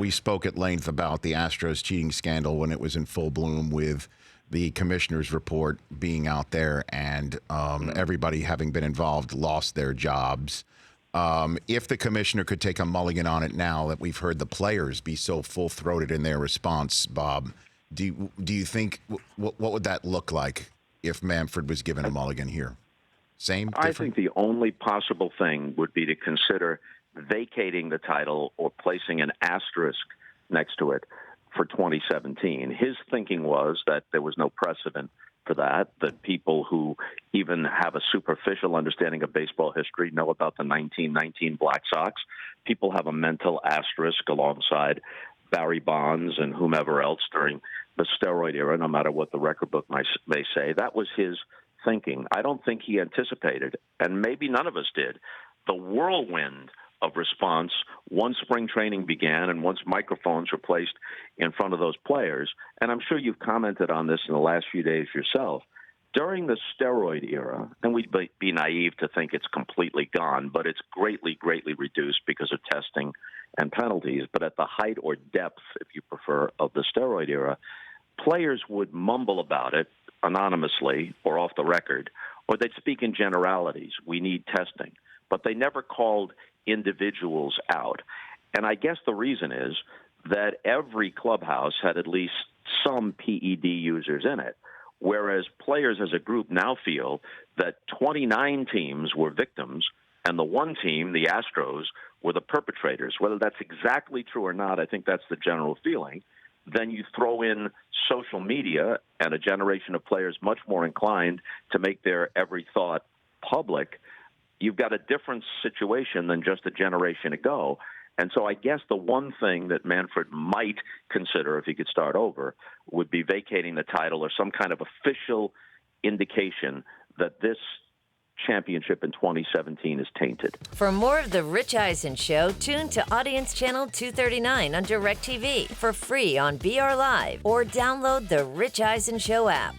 we spoke at length about the Astros cheating scandal when it was in full bloom, with the commissioner's report being out there, and everybody having been involved lost their jobs. If the commissioner could take a mulligan on it now that we've heard the players be so full-throated in their response, Bob, do you think, what would that look like if Manfred was given a mulligan here? Same? Different? I think the only possible thing would be to consider vacating the title or placing an asterisk next to it for 2017. His thinking was that there was no precedent for that people who even have a superficial understanding of baseball history know about the 1919 Black Sox. People have a mental asterisk alongside Barry Bonds and whomever else during the steroid era, no matter what the record book may say. That was his thinking. I don't think he anticipated, and maybe none of us did, the whirlwind of response once spring training began and once microphones were placed in front of those players. And I'm sure you've commented on this in the last few days yourself. During the steroid era, and we'd be naive to think it's completely gone, but it's greatly, greatly reduced because of testing and penalties. But at the height or depth, if you prefer, of the steroid era, players would mumble about it anonymously or off the record, or they'd speak in generalities. We need testing. But they never called individuals out. And I guess the reason is that every clubhouse had at least some PED users in it, whereas players as a group now feel that 29 teams were victims and the one team, the Astros, were the perpetrators. Whether that's exactly true or not, I think that's the general feeling. Then you throw in social media and a generation of players much more inclined to make their every thought public. You've got a different situation than just a generation ago. And so I guess the one thing that Manfred might consider, if he could start over, would be vacating the title or some kind of official indication that this championship in 2017 is tainted. For more of The Rich Eisen Show, tune to Audience Channel 239 on DirecTV for free on BR Live, or download the Rich Eisen Show app.